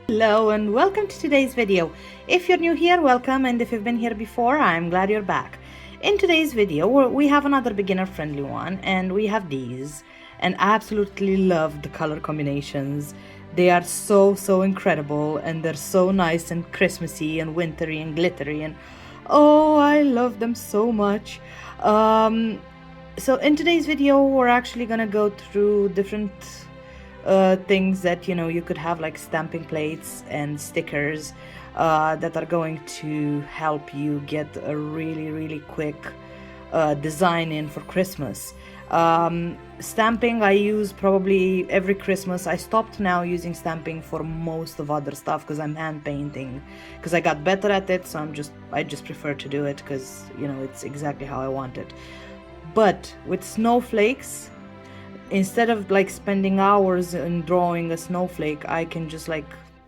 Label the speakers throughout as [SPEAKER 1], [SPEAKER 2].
[SPEAKER 1] Hello and welcome to today's video. If you're new here, welcome, and if you've been here before, I'm glad you're back. In today's video, we have another beginner-friendly one, and we have these, and I absolutely love the color combinations. They are so incredible, and they're so nice and Christmassy and wintry and glittery, and oh, I love them so much. So in today's video, we're actually gonna go through different things that you could have, like stamping plates and stickers that are going to help you get a really quick design in for Christmas. Stamping I use probably every Christmas. I stopped now using stamping for most of other stuff because I'm hand painting, because I got better at it, so I just prefer to do it because it's exactly how I want it. But with snowflakes, instead of like spending hours in drawing a snowflake, I can just like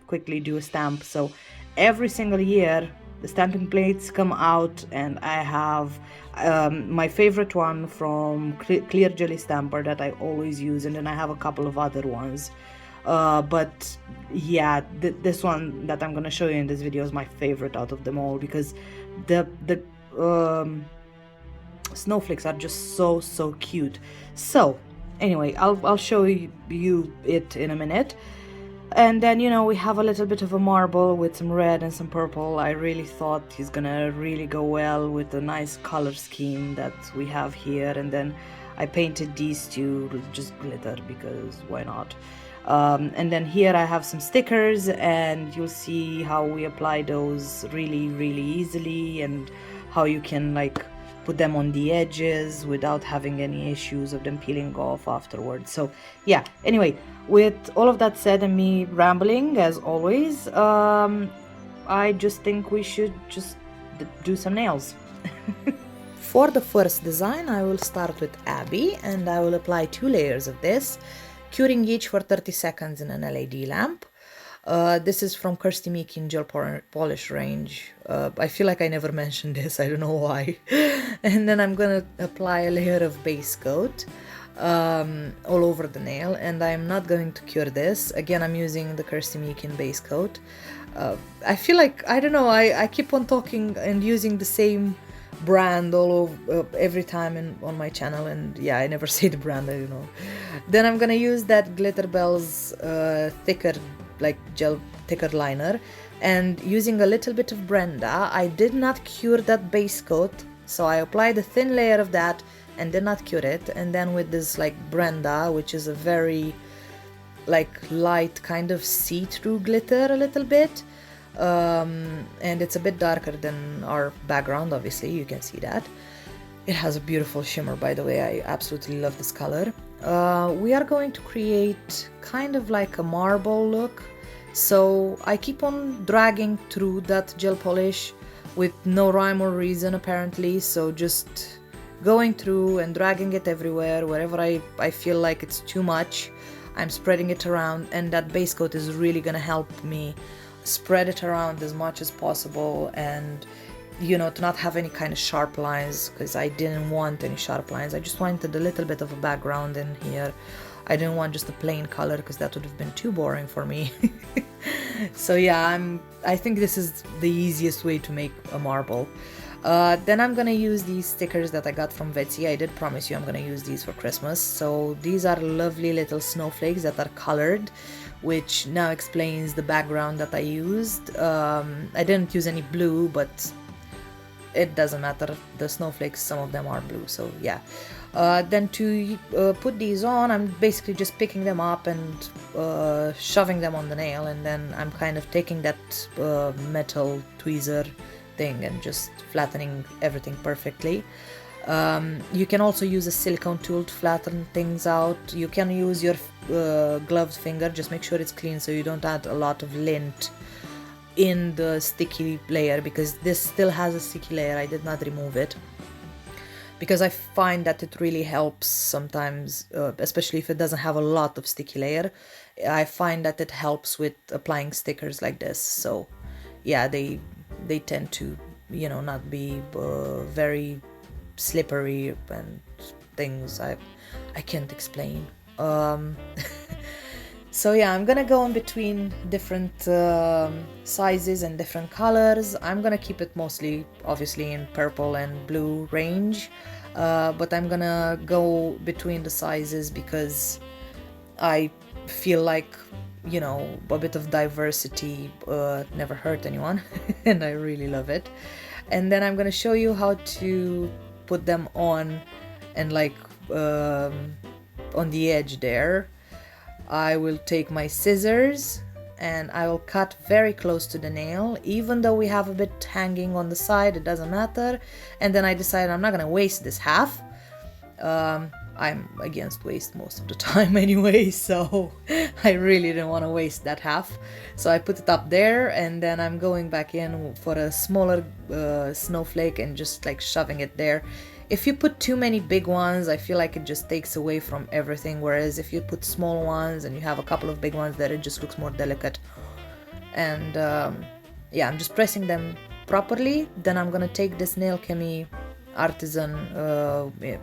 [SPEAKER 1] quickly do a stamp. So every single year the stamping plates come out, and I have my favorite one from Clear Jelly Stamper that I always use, and then I have a couple of other ones. But yeah, this one that I'm gonna show you in this video is my favorite out of them all, because the snowflakes are just so cute. So anyway, I'll show you it in a minute. And then we have a little bit of a marble with some red and some purple. I really thought he's gonna really go well with the nice color scheme that we have here. And then I painted these two with just glitter, because why not? And then here I have some stickers, and you'll see how we apply those really easily, and how you can like put them on the edges without having any issues of them peeling off afterwards. So yeah, anyway, with all of that said and me rambling as always, I just think we should just do some nails. For the first design, I will start with Abby, and I will apply 2 layers of this, curing each for 30 seconds in an LED lamp. This is from Kirsty Meakin gel polish range. I feel like I never mentioned this, I don't know why. And then I'm gonna apply a layer of base coat all over the nail, and I'm not going to cure this. Again, I'm using the Kirsty Meakin base coat. I feel like, I don't know, I keep on talking and using the same brand all over every time on my channel, and yeah, I never say the brand, I don't know. Then I'm gonna use that Glitter Bells thicker, like gel thicker liner, and using a little bit of Brenda. I did not cure that base coat, so I applied a thin layer of that and did not cure it. And then with this like Brenda, which is a very like light kind of see-through glitter a little bit, and it's a bit darker than our background, obviously you can see that. It has a beautiful shimmer, by the way. I absolutely love this color. We are going to create kind of like a marble look, so I keep on dragging through that gel polish with no rhyme or reason apparently, so just going through and dragging it everywhere. Wherever I feel like it's too much, I'm spreading it around, and that base coat is really gonna help me spread it around as much as possible, and to not have any kind of sharp lines, because I didn't want any sharp lines. I just wanted a little bit of a background in here. I didn't want just a plain color, because that would have been too boring for me. So yeah, I think this is the easiest way to make a marble. Then I'm gonna use these stickers that I got from Betsy. I did promise you I'm gonna use these for Christmas. So these are lovely little snowflakes that are colored, which now explains the background that I used. I didn't use any blue, but it doesn't matter. The snowflakes, some of them are blue, so yeah. Then to put these on, I'm basically just picking them up and shoving them on the nail, and then I'm kind of taking that metal tweezer thing and just flattening everything perfectly. You can also use a silicone tool to flatten things out. You can use your gloved finger, just make sure it's clean so you don't add a lot of lint in the sticky layer, because this still has a sticky layer. I did not remove it, because I find that it really helps sometimes, especially if it doesn't have a lot of sticky layer. I find that it helps with applying stickers like this. So yeah, they tend to not be very slippery and things I can't explain. So yeah, I'm gonna go in between different sizes and different colors. I'm gonna keep it mostly obviously in purple and blue range, but I'm gonna go between the sizes because I feel like, you know, a bit of diversity never hurt anyone and I really love it. And then I'm gonna show you how to put them on and like on the edge there. I will take my scissors and I will cut very close to the nail, even though we have a bit hanging on the side, it doesn't matter. And then I decided I'm not gonna waste this half. I'm against waste most of the time anyway, so I really didn't want to waste that half. So I put it up there, and then I'm going back in for a smaller snowflake and just like shoving it there. If you put too many big ones, I feel like it just takes away from everything, whereas if you put small ones and you have a couple of big ones, then it just looks more delicate. And yeah, I'm just pressing them properly. Then I'm gonna take this nail chemie artisan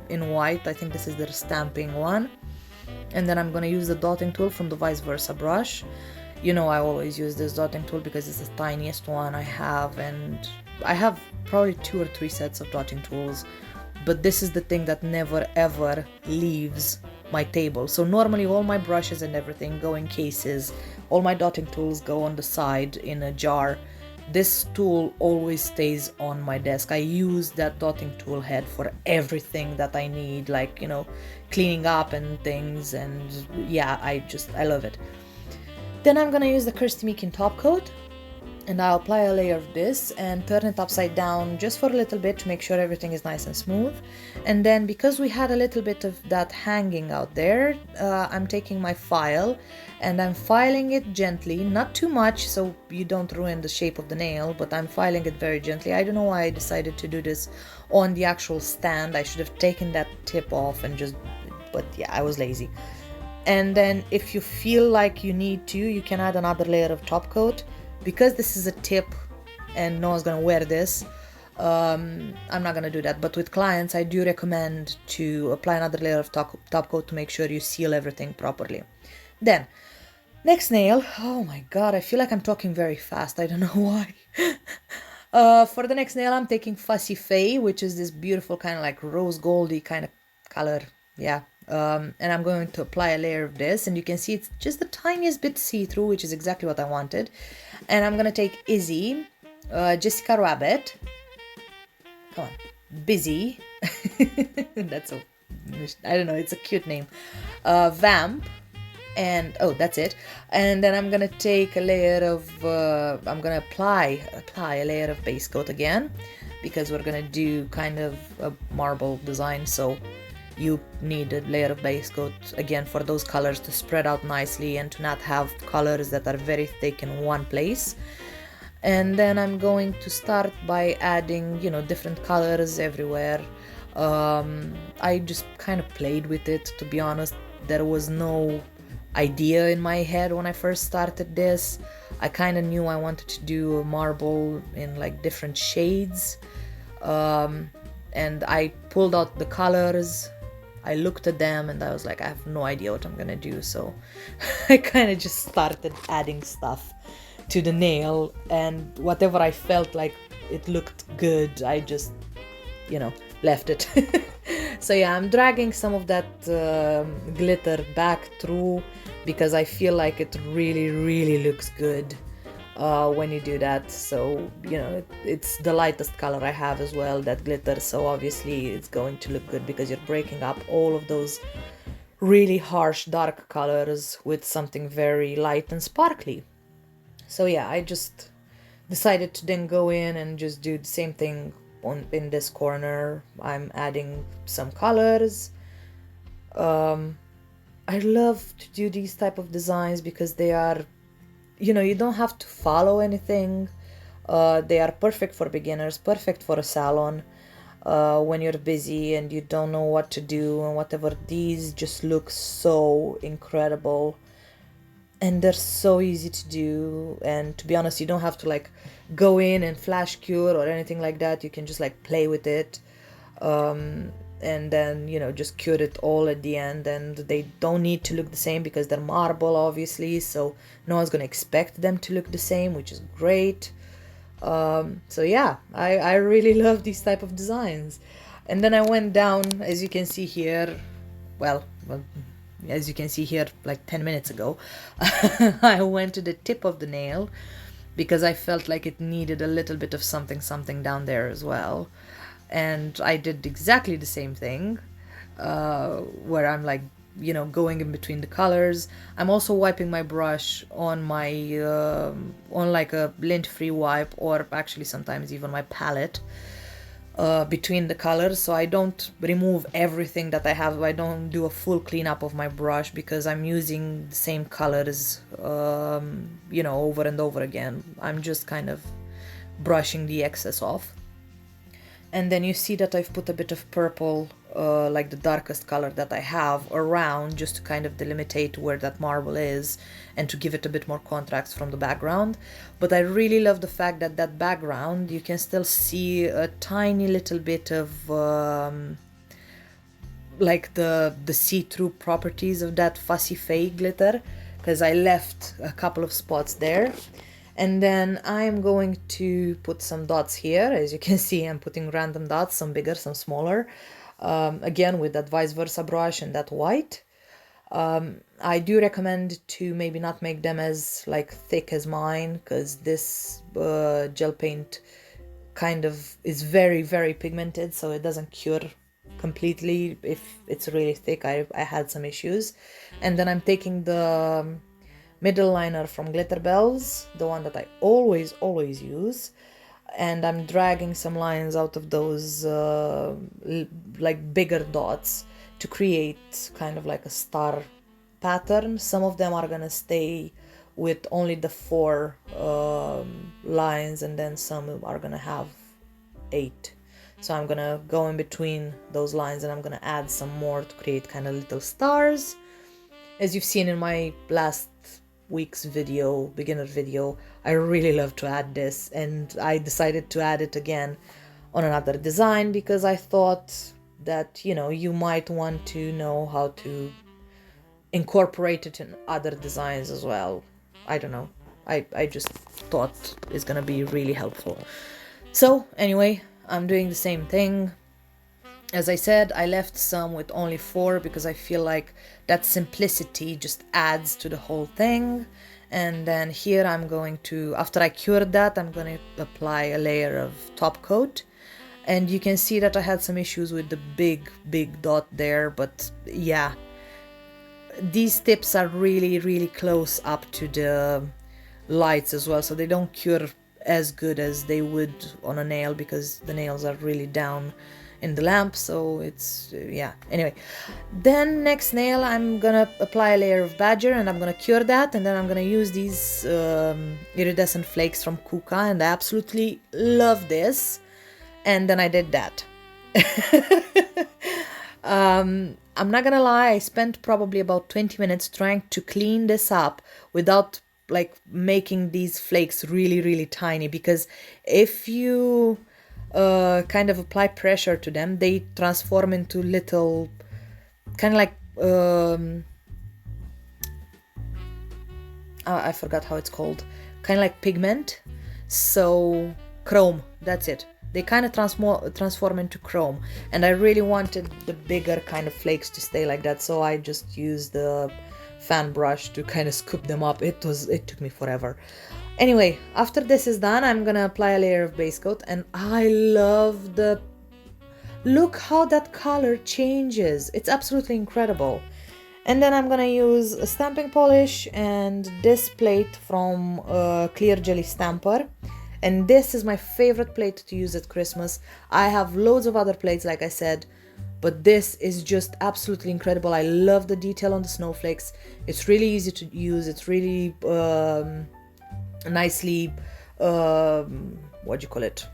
[SPEAKER 1] in white. I think this is the stamping one. And then I'm gonna use the dotting tool from the vice versa brush. You know, I always use this dotting tool because it's the tiniest one I have, and I have probably 2 or 3 sets of dotting tools, but this is the thing that never ever leaves my table. So normally all my brushes and everything go in cases, all my dotting tools go on the side in a jar. This tool always stays on my desk. I use that dotting tool head for everything that I need, like, you know, cleaning up and things, and yeah, I love it. Then I'm gonna use the Kirsty Meakin top coat, and I'll apply a layer of this and turn it upside down just for a little bit to make sure everything is nice and smooth. And then because we had a little bit of that hanging out there, I'm taking my file and I'm filing it gently, not too much so you don't ruin the shape of the nail, but I'm filing it very gently. I don't know why I decided to do this on the actual stand. I should have taken that tip off and just, but yeah, I was lazy. And then if you feel like you need to, you can add another layer of top coat. Because this is a tip and no one's gonna wear this, I'm not gonna do that. But with clients, I do recommend to apply another layer of top coat to make sure you seal everything properly. Then, next nail. Oh my god, I feel like I'm talking very fast. I don't know why. For the next nail, I'm taking Fussy Fay, which is this beautiful kind of like rose goldy kind of color. Yeah. And I'm going to apply a layer of this, and you can see it's just the tiniest bit see-through, which is exactly what I wanted. And I'm gonna take Izzy, Jessica Rabbit, come on, Busy, that's so, I don't know, it's a cute name, Vamp, and oh, that's it. And then I'm gonna take a layer of, I'm gonna apply a layer of base coat again, because we're gonna do kind of a marble design, so you need a layer of base coat again for those colors to spread out nicely and to not have colors that are very thick in one place. And then I'm going to start by adding, you know, different colors everywhere. I just kind of played with it, to be honest. There was no idea in my head when I first started this. I kind of knew I wanted to do a marble in like different shades, and I pulled out the colors. I looked at them and I was like, I have no idea what I'm gonna do. So I kind of just started adding stuff to the nail, and whatever I felt like it looked good, I just, you know, left it. So yeah, I'm dragging some of that glitter back through because I feel like it really looks good when you do that. So, you know, it's the lightest color I have as well, that glitter, so obviously it's going to look good because you're breaking up all of those really harsh dark colors with something very light and sparkly. So yeah, I just decided to then go in and just do the same thing in this corner. I'm adding some colors. I love to do these type of designs because they are, you know, you don't have to follow anything. They are perfect for beginners, perfect for a salon when you're busy and you don't know what to do and whatever. These just look so incredible and they're so easy to do. And to be honest, you don't have to like go in and flash cure or anything like that. You can just like play with it. and then, you know, just cure it all at the end. And they don't need to look the same because they're marble, obviously, so no one's gonna expect them to look the same, which is great. So yeah, I really love these type of designs. And then I went down, as you can see here, well, as you can see here, like 10 minutes ago, I went to the tip of the nail because I felt like it needed a little bit of something down there as well. And I did exactly the same thing, where I'm like, you know, going in between the colors. I'm also wiping my brush on my, on like a lint-free wipe, or actually sometimes even my palette, between the colors, so I don't remove everything that I have. I don't do a full cleanup of my brush because I'm using the same colors, you know, over and over again. I'm just kind of brushing the excess off. And then you see that I've put a bit of purple, like the darkest color that I have, around, just to kind of delimitate where that marble is and to give it a bit more contrast from the background. But I really love the fact that that background, you can still see a tiny little bit of like the see-through properties of that fussy fake glitter, because I left a couple of spots there. And then I'm going to put some dots here. As you can see, I'm putting random dots, some bigger, some smaller, again with that vice versa brush and that white. I do recommend to maybe not make them as like thick as mine, because this gel paint kind of is very, very pigmented, so it doesn't cure completely if it's really thick. I had some issues. And then I'm taking the middle liner from Glitter Bells, the one that I always use, and I'm dragging some lines out of those like bigger dots to create kind of like a star pattern. Some of them are gonna stay with only the 4 lines, and then some are gonna have 8. So I'm gonna go in between those lines and I'm gonna add some more to create kind of little stars. As you've seen in my last week's video, beginner video, I really love to add this, and I decided to add it again on another design because I thought that, you know, you might want to know how to incorporate it in other designs as well. I don't know, I just thought it's gonna be really helpful. So anyway, I'm doing the same thing. As I said, I left some with only 4 because I feel like that simplicity just adds to the whole thing. And then here I'm going to, after I cured that, I'm going to apply a layer of top coat. And you can see that I had some issues with the big dot there, but yeah, these tips are really close up to the lights as well, so they don't cure as good as they would on a nail because the nails are really down in the lamp. So it's yeah, anyway. Then next nail I'm gonna apply a layer of badger and I'm gonna cure that, and then I'm gonna use these iridescent flakes from Kuka, and I absolutely love this. And then I did that. I'm not gonna lie, I spent probably about 20 minutes trying to clean this up without like making these flakes really tiny, because if you kind of apply pressure to them, they transform into little kind of like I forgot how it's called, kind of like pigment. So chrome, that's it. They kind of transform into chrome, and I really wanted the bigger kind of flakes to stay like that, so I just used the fan brush to kind of scoop them up. It took me forever. Anyway, after this is done, I'm gonna apply a layer of base coat, and I love the look how that color changes. It's absolutely incredible. And then I'm gonna use a stamping polish and this plate from Clear Jelly Stamper. And this is my favorite plate to use at Christmas. I have loads of other plates, like I said, but this is just absolutely incredible. I love the detail on the snowflakes. It's really easy to use. It's really nicely, what do you call it?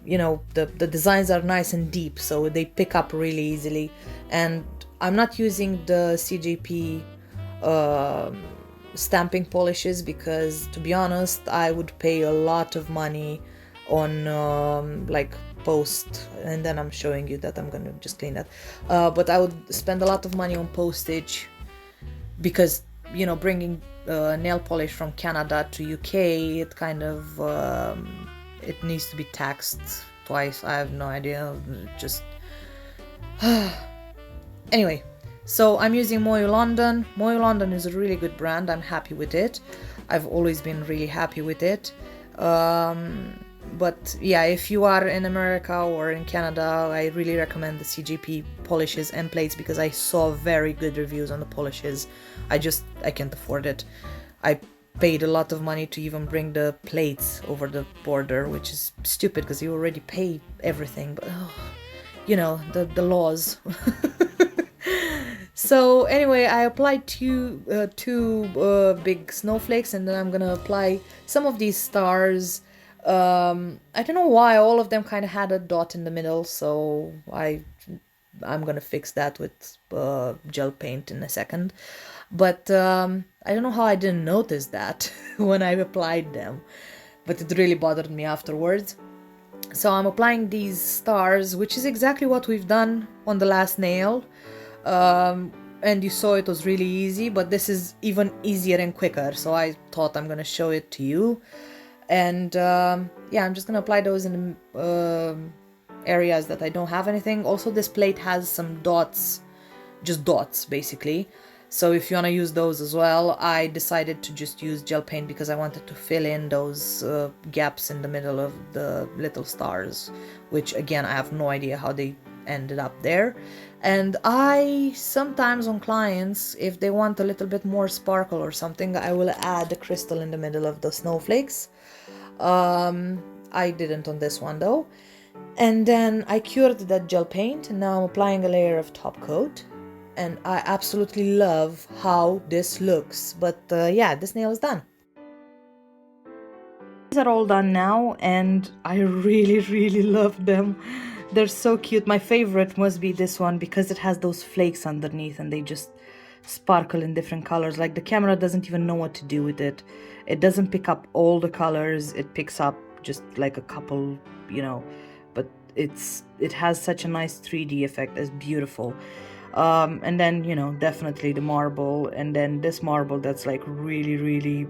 [SPEAKER 1] You know, the designs are nice and deep, so they pick up really easily. And I'm not using the CJP stamping polishes because, to be honest, I would pay a lot of money on like post, and then I'm showing you that I'm gonna just clean that. But I would spend a lot of money on postage because, you know, bringing nail polish from Canada to UK, it kind of it needs to be taxed twice. I have no idea, just anyway. So I'm using Moyo London. Moyo London is a really good brand. I'm happy with it. I've always been really happy with it. But yeah, if you are in America or in Canada, I really recommend the CGP polishes and plates because I saw very good reviews on the polishes. I can't afford it. I paid a lot of money to even bring the plates over the border, which is stupid because you already pay everything, but you know, the laws. So anyway, I applied two big snowflakes, and then I'm gonna apply some of these stars. I don't know why all of them kind of had a dot in the middle, so I'm gonna fix that with gel paint in a second. But I don't know how I didn't notice that when I applied them, but it really bothered me afterwards. So I'm applying these stars, which is exactly what we've done on the last nail. And you saw it was really easy, but this is even easier and quicker, so I thought I'm gonna show it to you. And yeah, I'm just gonna apply those in the areas that I don't have anything. Also, this plate has some dots, just dots basically, so if you want to use those as well. I decided to just use gel paint because I wanted to fill in those gaps in the middle of the little stars, which again I have no idea how they ended up there. And I sometimes on clients, if they want a little bit more sparkle or something, I will add a crystal in the middle of the snowflakes. I didn't on this one though. And then I cured that gel paint, and now I'm applying a layer of top coat, and I absolutely love how this looks. But yeah, this nail is done. These are all done now, and I really love them. They're so cute. My favorite must be this one because it has those flakes underneath and they just sparkle in different colors. Like, the camera doesn't even know what to do with it. It doesn't pick up all the colors. It picks up just like a couple, you know, but it has such a nice 3D effect. It's beautiful. And then, you know, definitely the marble, and then this marble that's like really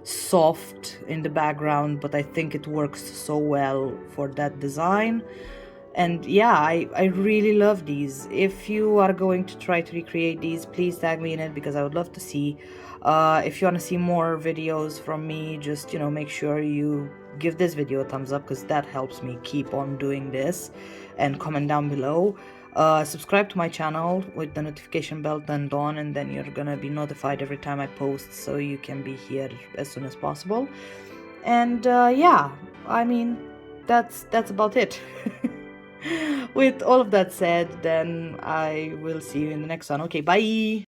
[SPEAKER 1] soft in the background, but I think it works so well for that design. And yeah, I really love these. If you are going to try to recreate these, please tag me in it because I would love to see. If you want to see more videos from me, just, you know, make sure you give this video a thumbs up because that helps me keep on doing this, and comment down below. Subscribe to my channel with the notification bell turned on, and then you're gonna be notified every time I post, so you can be here as soon as possible. And yeah, I mean, that's about it. With all of that said, then I will see you in the next one. Okay, bye!